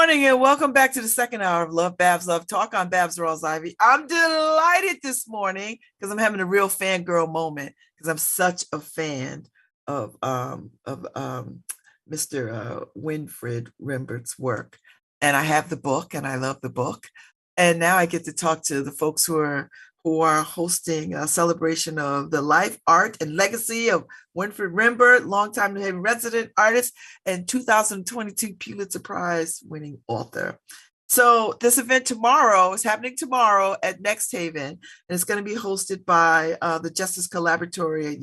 morning and welcome back to the second hour of LoveBabz LoveTalk on Babz Rawls-Ivy. I'm delighted this morning because I'm having a real fangirl moment because I'm such a fan of Mr. Winfred Rembert's work. And I have the book and I love the book. And now I get to talk to the folks who are hosting a celebration of the life, art, and legacy of Winfred Rembert, longtime New Haven resident artist and 2022 Pulitzer Prize winning author. So this event tomorrow is happening tomorrow at Next Haven, and it's going to be hosted by the Justice Collaboratory at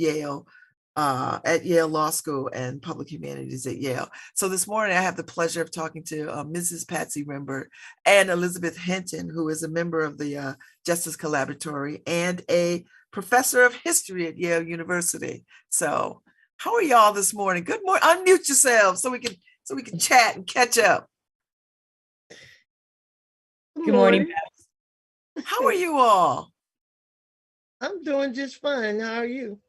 Yale Law School and Public Humanities at Yale. So this morning I have the pleasure of talking to Mrs. Patsy Rembert and Elizabeth Hinton, who is a member of the Justice Collaboratory and a professor of history at Yale University. So how are y'all this morning? Good morning. Unmute yourselves so we can chat and catch up. Good morning, Babz. How are you all? I'm doing just fine. How are you?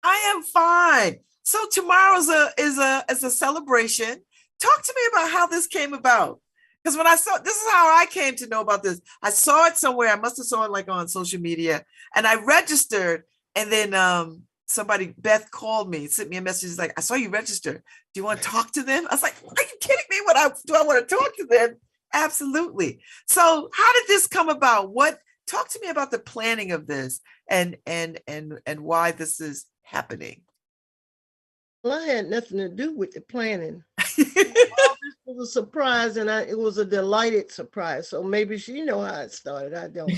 I am fine. So tomorrow is a celebration. Talk to me about how this came about. Because when I saw, this is how I came to know about this. I saw it somewhere. I must have saw it like on social media, and I registered. And then somebody, Beth, called me, sent me a message. She's like, "I saw you register. Do you want to talk to them?" I was like, "Are you kidding me? Do I want to talk to them?" Absolutely. So how did this come about? Talk to me about the planning of this and why this is happening. Well, I had nothing to do with the planning. All this was a surprise, and it was a delighted surprise. So maybe she know how it started. I don't.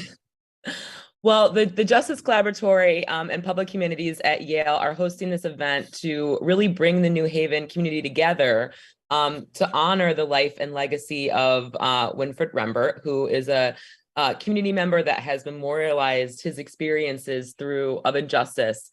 Well, the Justice Collaboratory and Public Humanities at Yale are hosting this event to really bring the New Haven community together to honor the life and legacy of Winfred Rembert, who is a community member that has memorialized his experiences of injustice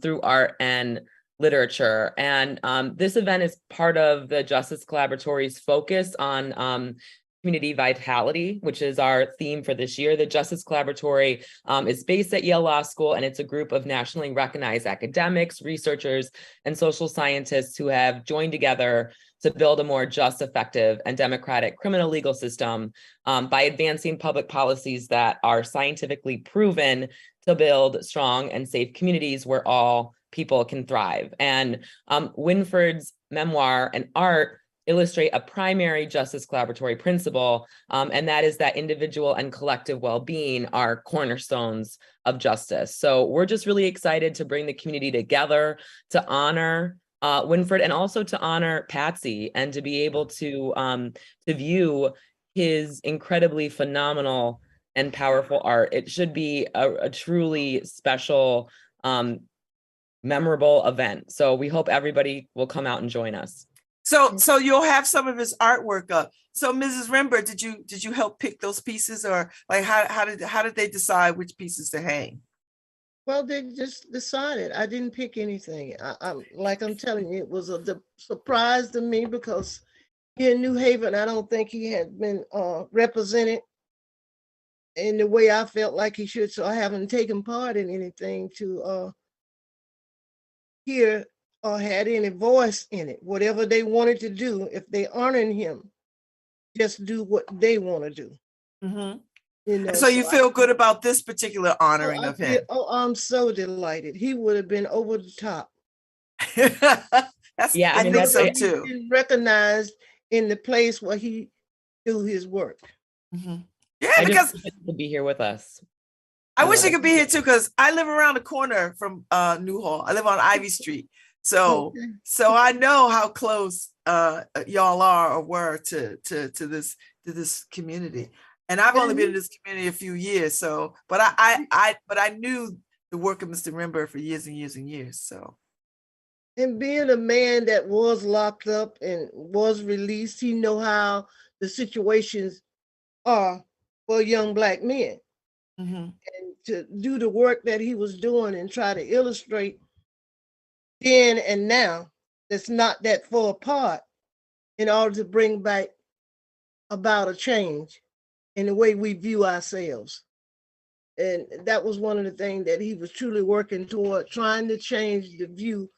through art and literature. And this event is part of the Justice Collaboratory's focus on community vitality, which is our theme for this year. The Justice Collaboratory is based at Yale Law School, and it's a group of nationally recognized academics, researchers, and social scientists who have joined together to build a more just, effective, and democratic criminal legal system by advancing public policies that are scientifically proven to build strong and safe communities where all people can thrive. And Winfred's memoir and art illustrate a primary Justice Collaboratory principle, and that is that individual and collective well-being are cornerstones of justice. So we're just really excited to bring the community together to honor Winfred and also to honor Patsy and to be able to view his incredibly phenomenal and powerful art. It should be a truly special, memorable event. So we hope everybody will come out and join us. So you'll have some of his artwork up. So Mrs. Rembert, did you help pick those pieces, or like how did they decide which pieces to hang? Well, they just decided. I didn't pick anything. I'm telling you, it was a surprise to me because here in New Haven, I don't think he had been represented in the way I felt like he should. So I haven't taken part in anything to hear or had any voice in it. Whatever they wanted to do, if they honored him, just do what they want to do. Mm-hmm. You know, so you feel good about this particular honoring of him? I'm so delighted. He would have been over the top. I think so too. He's recognized in the place where he do his work. Mm-hmm. Yeah, because he could be here with us. I wish he could be here too, because I live around the corner from Newhall. I live on Ivy Street. So I know how close y'all are or were to this community. And I've only been in this community a few years, but I knew the work of Mr. Rembert for years and years and years. So, and being a man that was locked up and was released, he know how the situations are for young Black men. Mm-hmm. And to do the work that he was doing and try to illustrate then and now, that's not that far apart, in order to bring back about a change in the way we view ourselves. And that was one of the things that he was truly working toward, trying to change the view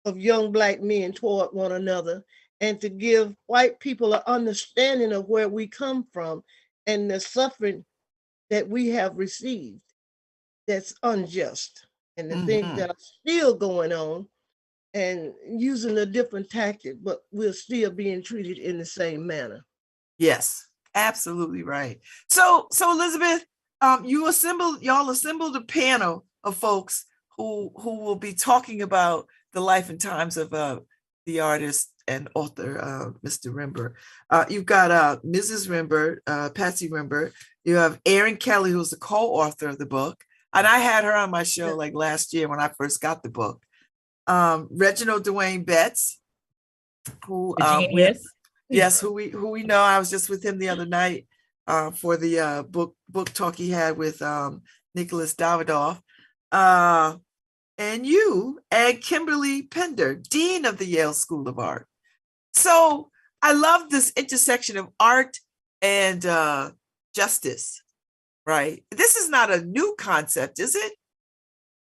of young Black men toward one another and to give white people an understanding of where we come from and the suffering that we have received that's unjust, and the things that are still going on, and using a different tactic, but we're still being treated in the same manner. Yes, absolutely right. So Elizabeth, y'all assembled a panel of folks who will be talking about the life and times of the artist and author, Mr. Rembert. You've got Mrs. Rembert, Patsy Rembert. You have Erin Kelly, who's the co-author of the book. And I had her on my show like last year when I first got the book. Reginald Dwayne Betts, who who we know. I was just with him the other night for the book talk he had with Nicholas Davidoff. And you and Kimberly Pender, Dean of the Yale School of Art. So I love this intersection of art and justice, right? This is not a new concept, is it?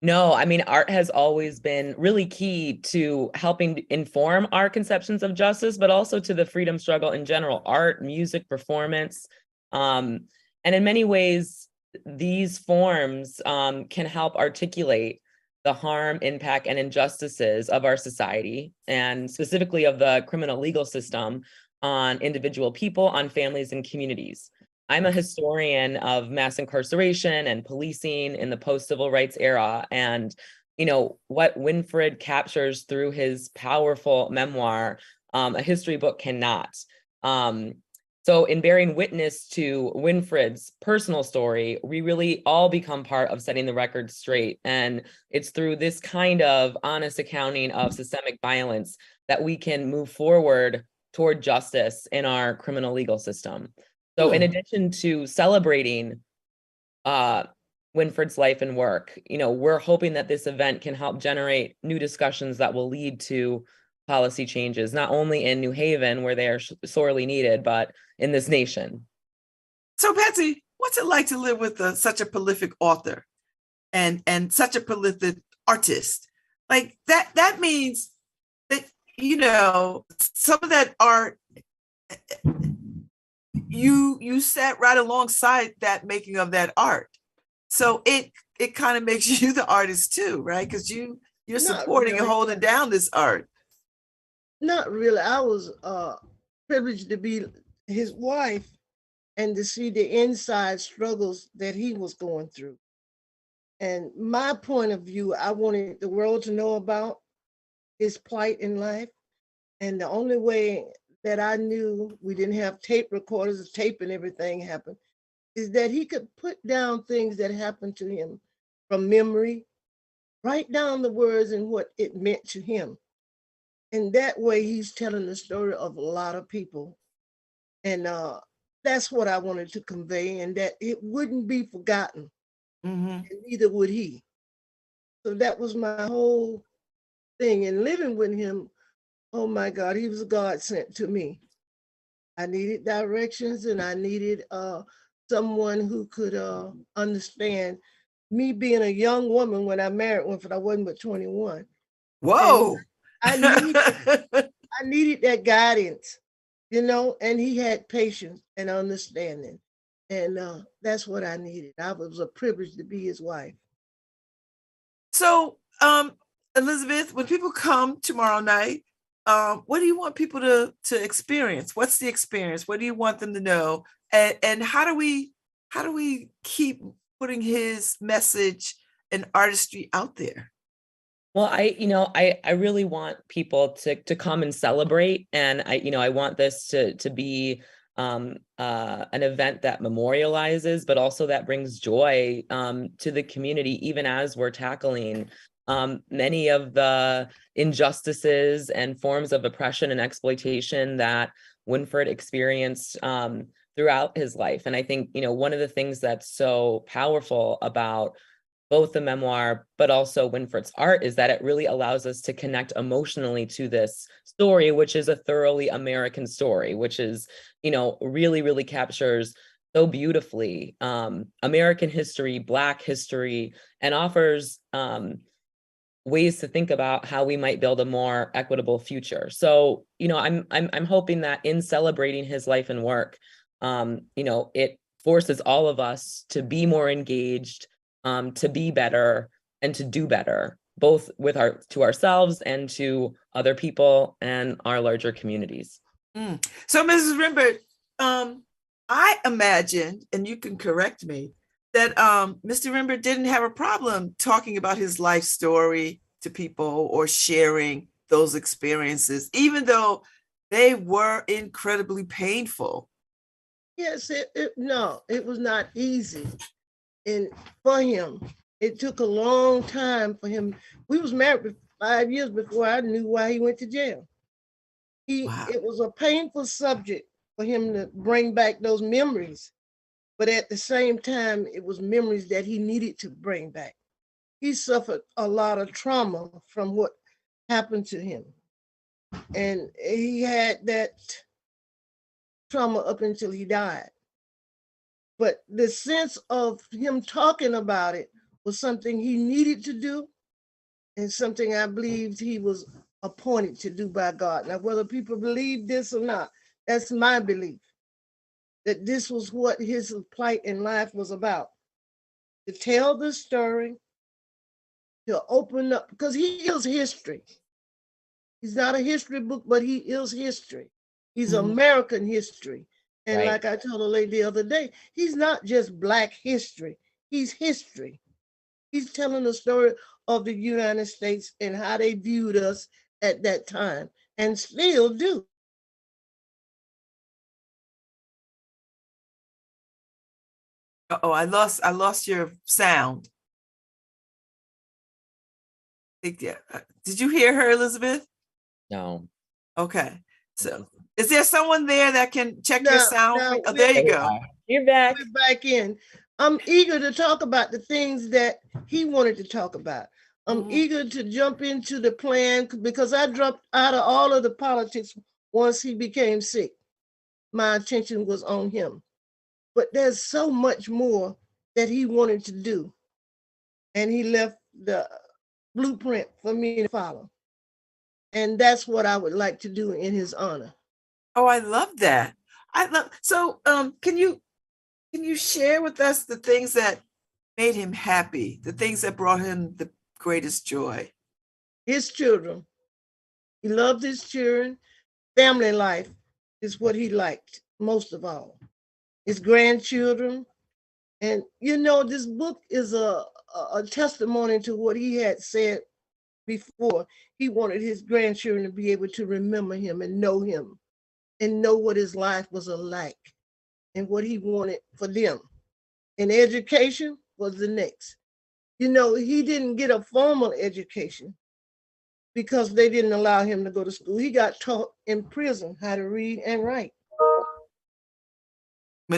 No, I mean, art has always been really key to helping inform our conceptions of justice, but also to the freedom struggle in general, art, music, performance. And in many ways, these forms can help articulate the harm, impact, and injustices of our society, and specifically of the criminal legal system on individual people, on families, and communities. I'm a historian of mass incarceration and policing in the post-civil rights era. And, you know, what Winfred captures through his powerful memoir, a history book cannot. So in bearing witness to Winfred's personal story, we really all become part of setting the record straight. And it's through this kind of honest accounting of systemic violence that we can move forward toward justice in our criminal legal system. So in addition to celebrating Winfred's life and work, you know, we're hoping that this event can help generate new discussions that will lead to policy changes, not only in New Haven, where they are sorely needed, but in this nation. So Patsy, what's it like to live with such a prolific author and such a prolific artist? Like that means that, you know, some of that art, you sat right alongside that making of that art. So it kind of makes you the artist too, right? Because you're supporting and holding down this art. Not really. I was privileged to be his wife and to see the inside struggles that he was going through. And my point of view, I wanted the world to know about his plight in life. And the only way that I knew, we didn't have tape recorders, tape and everything happened, is that he could put down things that happened to him from memory, write down the words and what it meant to him. And that way he's telling the story of a lot of people. And that's what I wanted to convey, and that it wouldn't be forgotten, and neither would he. So that was my whole thing. And living with him, oh my God, he was God sent to me. I needed directions, and I needed someone who could understand me being a young woman when I married Winfred. I wasn't but 21. Whoa. I needed that guidance, you know, and he had patience and understanding. And that's what I needed. I was a privilege to be his wife. So, Elizabeth, when people come tomorrow night, what do you want people to experience? What's the experience? What do you want them to know? And how do we keep putting his message and artistry out there? Well, I really want people to come and celebrate, and I want this to be an event that memorializes, but also that brings joy to the community, even as we're tackling many of the injustices and forms of oppression and exploitation that Winfred experienced throughout his life. And I think, one of the things that's so powerful about both the memoir, but also Winfred's art, is that it really allows us to connect emotionally to this story, which is a thoroughly American story, which is, really, really captures so beautifully American history, Black history, and offers ways to think about how we might build a more equitable future. So, I'm hoping that in celebrating his life and work, it forces all of us to be more engaged, to be better, and to do better, both to ourselves and to other people and our larger communities. So, Mrs. Rembert, I imagined, and you can correct me, that Mr. Rembert didn't have a problem talking about his life story to people or sharing those experiences, even though they were incredibly painful. Yes, no, it was not easy. And for him, it took a long time for him. We was married for 5 years before I knew why he went to jail. Wow. It was a painful subject for him to bring back those memories. But at the same time, it was memories that he needed to bring back. He suffered a lot of trauma from what happened to him. And he had that trauma up until he died. But the sense of him talking about it was something he needed to do and something I believed he was appointed to do by God. Now, whether people believe this or not, that's my belief, that this was what his plight in life was about, to tell the story, to open up, because he is history. He's not a history book, but he is history. He's American history. And like I told a lady the other day, he's not just Black history, he's history. He's telling the story of the United States and how they viewed us at that time and still do. Oh, I lost your sound. Did you hear her, Elizabeth? No. Okay. So is there someone there that can check your sound? Oh, there you go. You're back. We're back in. I'm eager to talk about the things that he wanted to talk about. I'm eager to jump into the plan because I dropped out of all of the politics once he became sick. My attention was on him. But there's so much more that he wanted to do. And he left the blueprint for me to follow. And that's what I would like to do in his honor. Oh, I love that. So can you share with us the things that made him happy, the things that brought him the greatest joy? His children. He loved his children. Family life is what he liked most of all. His grandchildren. And this book is a testimony to what he had said before. He wanted his grandchildren to be able to remember him and know what his life was like and what he wanted for them. And education was the next. He didn't get a formal education because they didn't allow him to go to school. He got taught in prison how to read and write.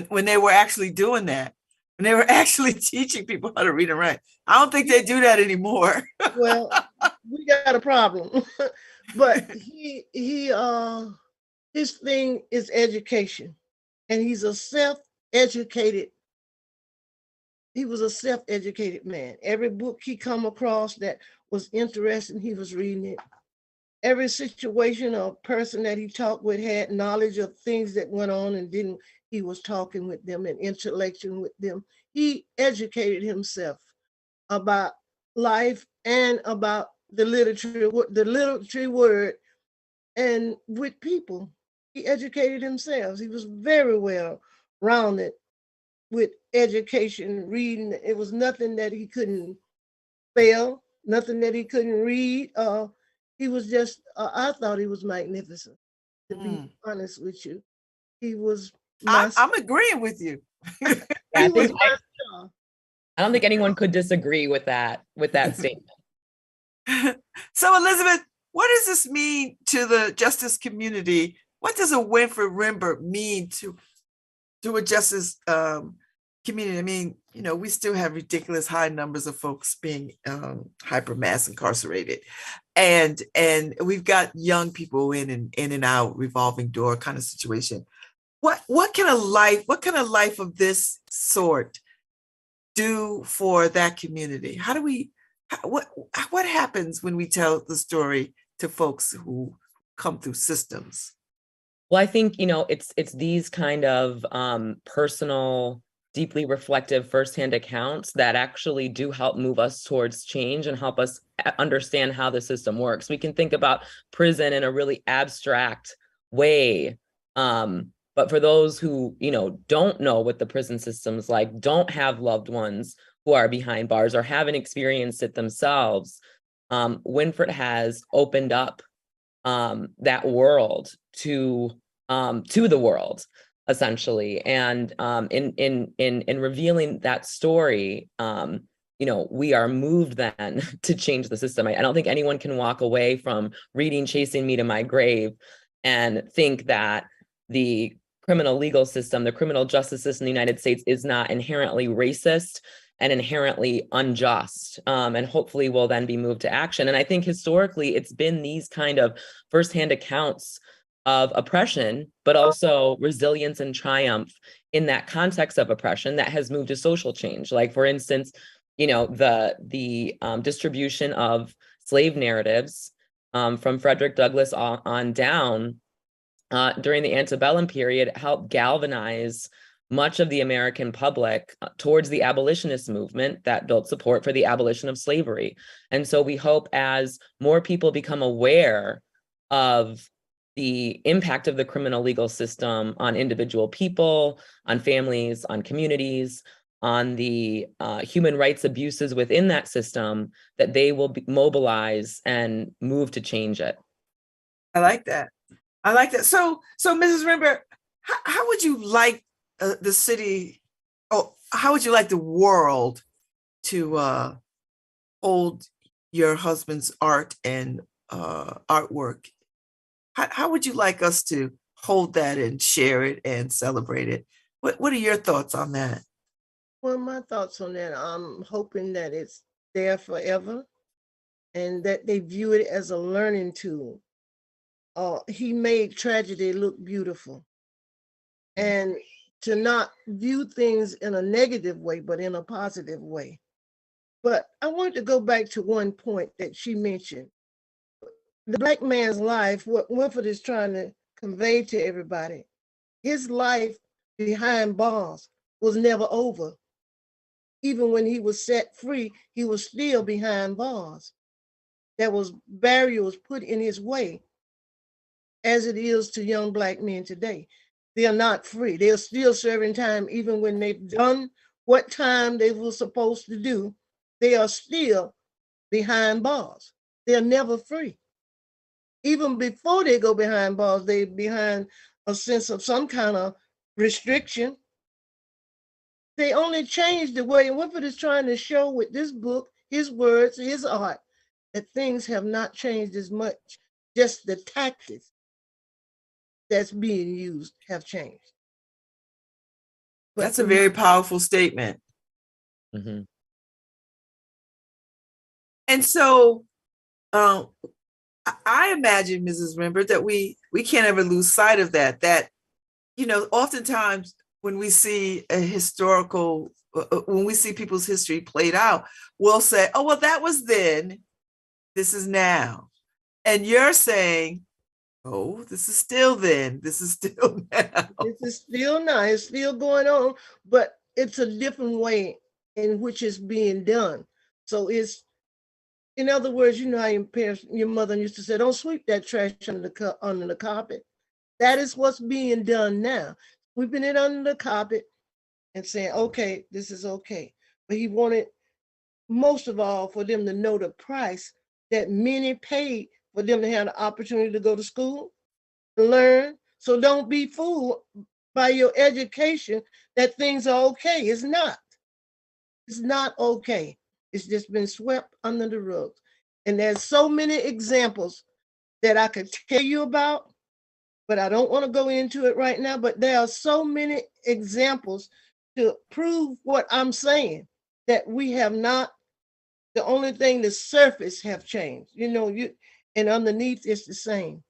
When they were actually doing that, when they were actually teaching people how to read and write. I don't think they do that anymore. Well, we got a problem. But his thing is education. And he was a self-educated man. Every book he come across that was interesting, he was reading it. Every situation or person that he talked with had knowledge of things that went on and didn't. He was talking with them and intellecting with them. He educated himself about life and about the literary word, and with people. He educated himself. He was very well rounded with education, reading. It was nothing that he couldn't spell, nothing that he couldn't read. He was just, I thought he was magnificent, to be honest with you. He was I'm agreeing with you. I don't think anyone could disagree with that statement. So, Elizabeth, what does this mean to the justice community? What does a Winfred Rembert mean to a justice community? I mean, we still have ridiculous high numbers of folks being hypermass incarcerated, and we've got young people in and out, revolving door kind of situation. What can a life of this sort do for that community? How do we what happens when we tell the story to folks who come through systems? Well, I think, it's these kind of personal, deeply reflective firsthand accounts that actually do help move us towards change and help us understand how the system works. We can think about prison in a really abstract way. But for those who, don't know what the prison system's like, don't have loved ones who are behind bars or haven't experienced it themselves, Winfred has opened up that world to the world, essentially. And in revealing that story, we are moved then to change the system. I don't think anyone can walk away from reading Chasing Me to My Grave and think that the criminal legal system, the criminal justice system in the United States is not inherently racist and inherently unjust, and hopefully will then be moved to action. And I think historically, it's been these kind of firsthand accounts of oppression, but also resilience and triumph in that context of oppression that has moved to social change. Like, for instance, the distribution of slave narratives from Frederick Douglass on down during the antebellum period helped galvanize much of the American public towards the abolitionist movement that built support for the abolition of slavery. And so we hope as more people become aware of the impact of the criminal legal system on individual people, on families, on communities, on the human rights abuses within that system, that they will mobilize and move to change it. I like that. So Mrs. Rembert, how would you like the city, how would you like the world to hold your husband's art and artwork? How would you like us to hold that and share it and celebrate it? What are your thoughts on that? Well, my thoughts on that, I'm hoping that it's there forever and that they view it as a learning tool. He made tragedy look beautiful. And to not view things in a negative way, but in a positive way. But I want to go back to one point that she mentioned. The Black man's life, what Winfred is trying to convey to everybody, his life behind bars was never over. Even when he was set free, he was still behind bars. There was barriers put in his way, as it is to young Black men today. They are not free. They are still serving time, even when they've done what time they were supposed to do. They are still behind bars. They're never free. Even before they go behind bars, they're behind a sense of some kind of restriction. They only change the way, and Winfred is trying to show with this book, his words, his art, that things have not changed as much. Just the tactics that's being used have changed. But that's a very powerful statement. Mm-hmm. And so I imagine, Mrs. Rembert, that we can't ever lose sight of that, oftentimes when we see a historical, when we see people's history played out, we'll say, oh, well, that was then, this is now. And you're saying, oh, this is still then, this is still now. This is still now, it's still going on, but it's a different way in which it's being done. So it's, in other words, how your mother used to say, don't sweep that trash under the carpet. That is what's being done now. Sweeping it under the carpet and saying, okay, this is okay. But he wanted, most of all, for them to know the price that many paid for them to have the opportunity to go to school, to learn. So don't be fooled by your education that things are okay. It's not. It's not okay. It's just been swept under the rug. And there's so many examples that I could tell you about, but I don't want to go into it right now. But there are so many examples to prove what I'm saying, that we have not, the only thing, the surface have changed, and underneath it's the same.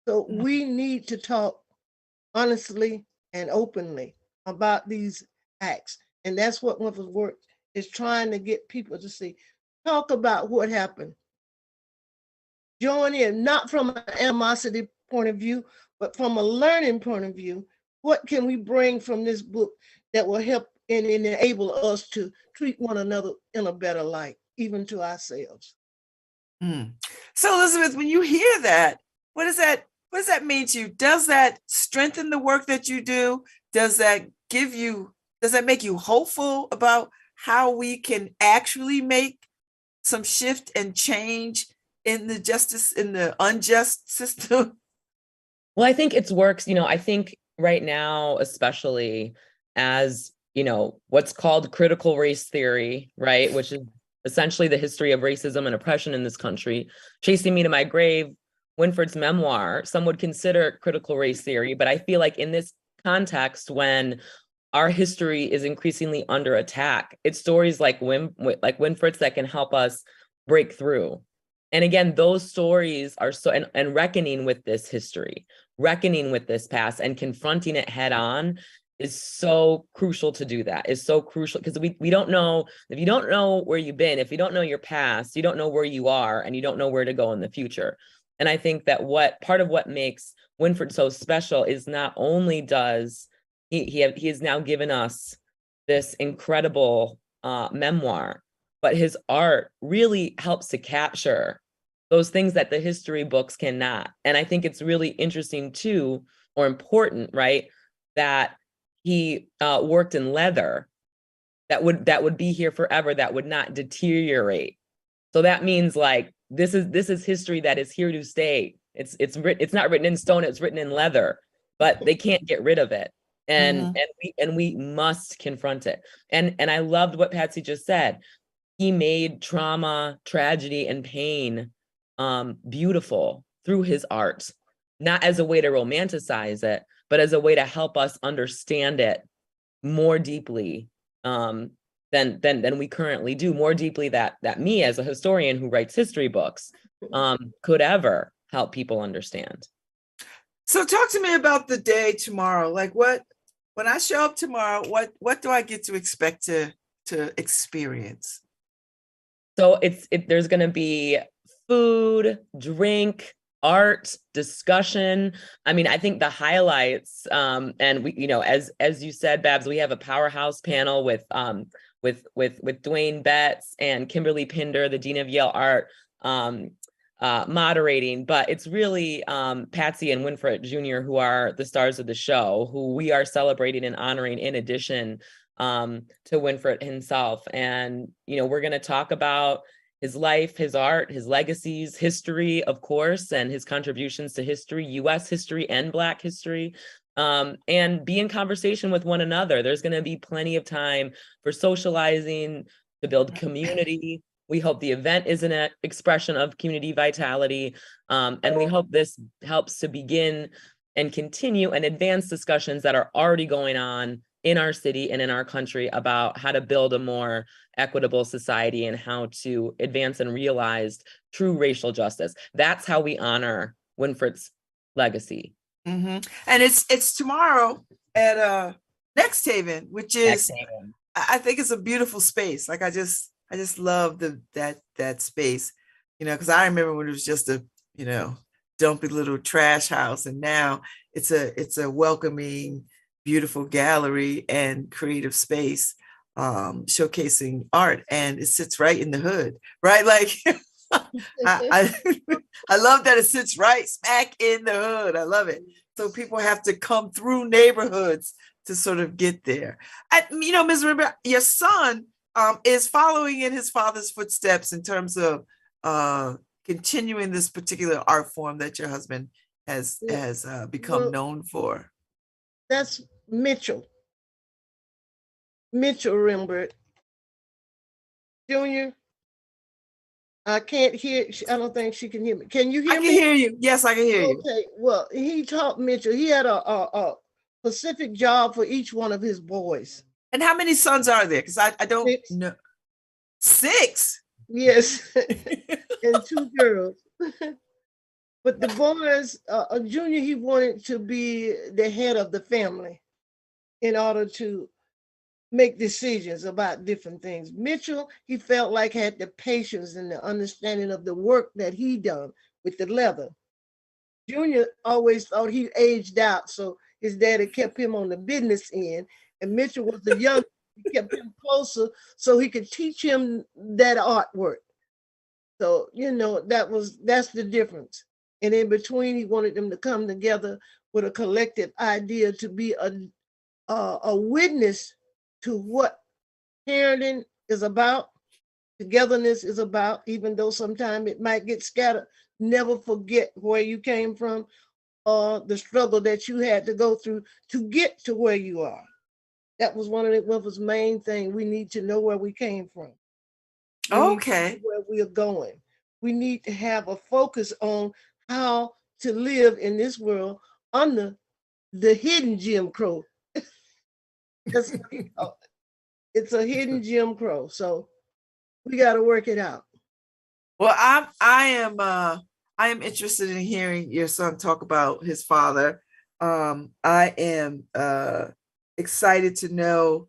So we need to talk honestly and openly about these acts. And that's what Winfred's work is, trying to get people to see talk about what happened. Join in, not from an animosity point of view, but from a learning point of view. What can we bring from this book that will help and enable us to treat one another in a better light, even to ourselves? So Elizabeth, when you hear that, what does that mean to you? Does that strengthen the work that you do? Does that make you hopeful about how we can actually make some shift and change in the unjust system? Well, I think it's works, I think right now, especially as, what's called critical race theory, right? Which is essentially the history of racism and oppression in this country. Chasing Me to My Grave, Winfred's memoir, some would consider critical race theory, but I feel like in this context, when our history is increasingly under attack, it's stories like Winfred's that can help us break through. And again, those stories are so, and reckoning with this history, reckoning with this past and confronting it head on is so crucial to do that. Is so crucial because we don't know, if you don't know where you've been, if you don't know your past, you don't know where you are and you don't know where to go in the future. And I think that part of what makes Winfred so special is not only does he has now given us this incredible memoir, but his art really helps to capture those things that the history books cannot. And I think it's really interesting too, or important, right, that he worked in leather that would be here forever, that would not deteriorate. So that means like this is history that is here to stay. It's not written in stone, it's written in leather, but they can't get rid of it. And we must confront it. And I loved what Patsy just said. He made trauma, tragedy, and pain beautiful through his art, not as a way to romanticize it, but as a way to help us understand it more deeply than we currently do, more deeply that me as a historian who writes history books could ever help people understand. So talk to me about the day tomorrow. Like when I show up tomorrow, what do I get to expect to experience? So there's going to be food, drink, art, discussion. I mean, I think the highlights, and we, as you said, Babz, we have a powerhouse panel with Dwayne Betts and Kimberly Pinder, the Dean of Yale Art, moderating, but it's really Patsy and Winfred Jr. who are the stars of the show, who we are celebrating and honoring in addition to Winfred himself. And, we're going to talk about his life, his art, his legacies, history, of course, and his contributions to history, U.S. history and Black history, and be in conversation with one another. There's going to be plenty of time for socializing, to build community. We hope the event is an expression of community vitality, and we hope this helps to begin and continue and advance discussions that are already going on in our city and in our country about how to build a more equitable society and how to advance and realize true racial justice. That's how we honor Winfred's legacy. And it's tomorrow at Next Haven, which is, I think it's a beautiful space. Like I just love that space, because I remember when it was just a, dumpy little trash house, and now it's a welcoming, beautiful gallery and creative space, showcasing art, and it sits right in the hood, right? Like I love that it sits right smack in the hood. I love it. So people have to come through neighborhoods to sort of get there. Ms. Rembert, your son is following in his father's footsteps in terms of continuing this particular art form that your husband has become known for. That's Mitchell Rembert Jr. I can't hear. I don't think she can hear me. Can you hear me? I can hear you. Yes, I can hear you. Okay. Well, he taught Mitchell. He had a specific job for each one of his boys. And how many sons are there? Because I don't know. 6? Yes. And 2 girls. But the boys, Junior, he wanted to be the head of the family in order to make decisions about different things. Mitchell, he felt like had the patience and the understanding of the work that he done with the leather. Junior always thought he aged out, so his daddy kept him on the business end, and Mitchell was the young. He kept him closer so he could teach him that artwork. So that's the difference. And in between, he wanted them to come together with a collective idea to be a witness to what parenting is about, togetherness is about, even though sometimes it might get scattered. Never forget where you came from or the struggle that you had to go through to get to where you are. That was one of the main things. We need to know where we came from. Okay. Where we are going. We need to have a focus on how to live in this world under the hidden Jim Crow. It's a hidden Jim Crow. So we got to work it out. Well, I am interested in hearing your son talk about his father. I am excited to know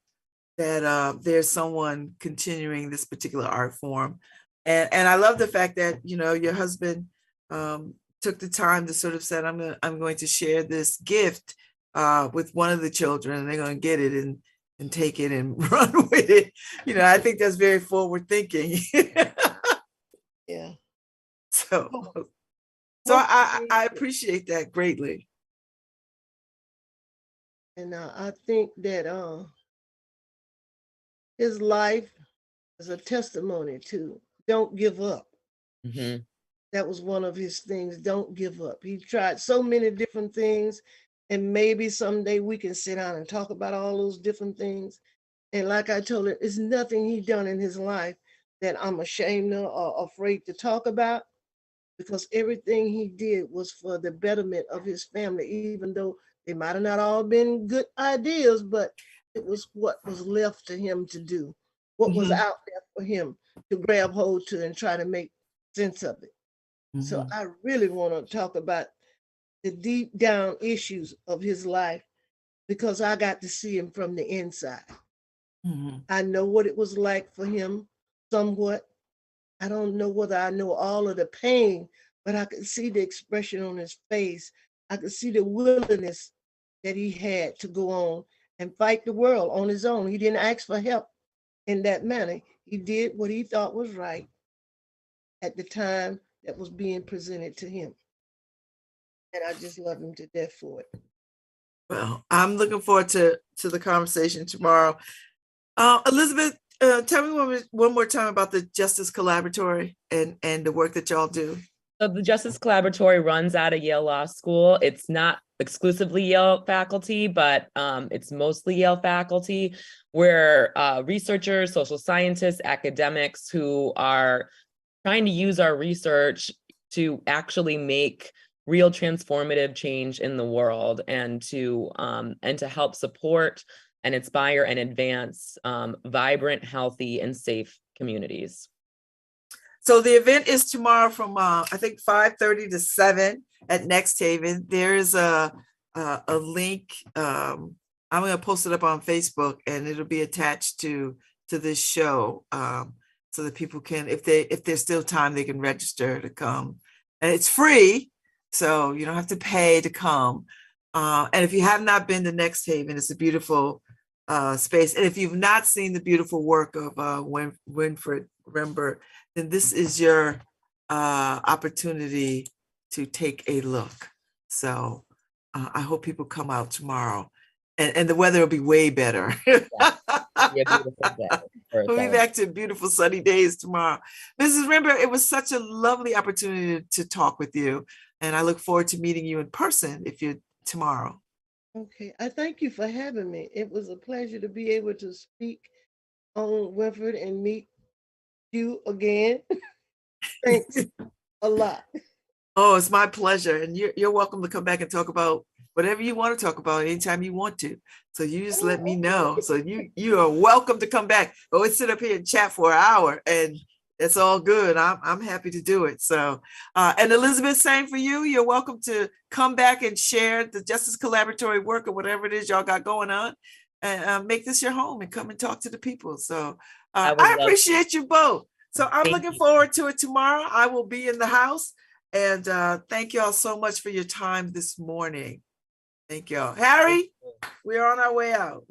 that there's someone continuing this particular art form. And I love the fact that, your husband took the time to sort of said, I'm going to share this gift with one of the children, and they're going to get it and take it and run with it. I think that's very forward thinking. Yeah. So I appreciate that greatly. And I think that his life is a testimony to don't give up. Mm-hmm. That was one of his things. Don't give up. He tried so many different things, and maybe someday we can sit down and talk about all those different things. And like I told him, it's nothing he done in his life that I'm ashamed of or afraid to talk about, because everything he did was for the betterment of his family, even though they might have not all been good ideas, but it was what was left to him to do, what was out there for him to grab hold to and try to make sense of it. So I really want to talk about the deep down issues of his life, because I got to see him from the inside. I know what it was like for him somewhat. I don't know whether I know all of the pain, but I could see the expression on his face. I could see the willingness that he had to go on and fight the world on his own. He didn't ask for help in that manner. He did what he thought was right at the time that was being presented to him. And I just love him to death for it. Well, I'm looking forward to the conversation tomorrow. Elizabeth, tell me one more time about the Justice Collaboratory and the work that y'all do. So the Justice Collaboratory runs out of Yale Law School. It's not exclusively Yale faculty, but it's mostly Yale faculty. We're researchers, social scientists, academics who are trying to use our research to actually make real transformative change in the world, and to help support and inspire and advance vibrant, healthy, and safe communities. So the event is tomorrow from I think 5:30 to 7 at Next Haven. There's a link. I'm going to post it up on Facebook, and it'll be attached to this show, so that people can, if there's still time, they can register to come. And it's free, so you don't have to pay to come. And if you have not been to Next Haven, it's a beautiful space. And if you've not seen the beautiful work of Winfred Rembert, then this is your opportunity to take a look. So I hope people come out tomorrow, and the weather will be way better. We'll be back to beautiful sunny days tomorrow. Mrs. Rembert, it was such a lovely opportunity to talk with you, and I look forward to meeting you in person tomorrow. Okay, I thank you for having me. It was a pleasure to be able to speak on Winfred and meet you again. Thanks a lot. Oh, it's my pleasure. And you're welcome to come back and talk about whatever you want to talk about anytime you want to. So you just let me know. So you are welcome to come back. But we'll sit up here and chat for an hour, and it's all good. I'm happy to do it. So, and Elizabeth, same for you. You're welcome to come back and share the Justice Collaboratory work or whatever it is y'all got going on. and make this your home and come and talk to the people. So I I appreciate you both. So I'm Thank looking you. forward to it tomorrow. I will be in the house. And thank you all so much for your time this morning. Thank you all. Harry, we're on our way out.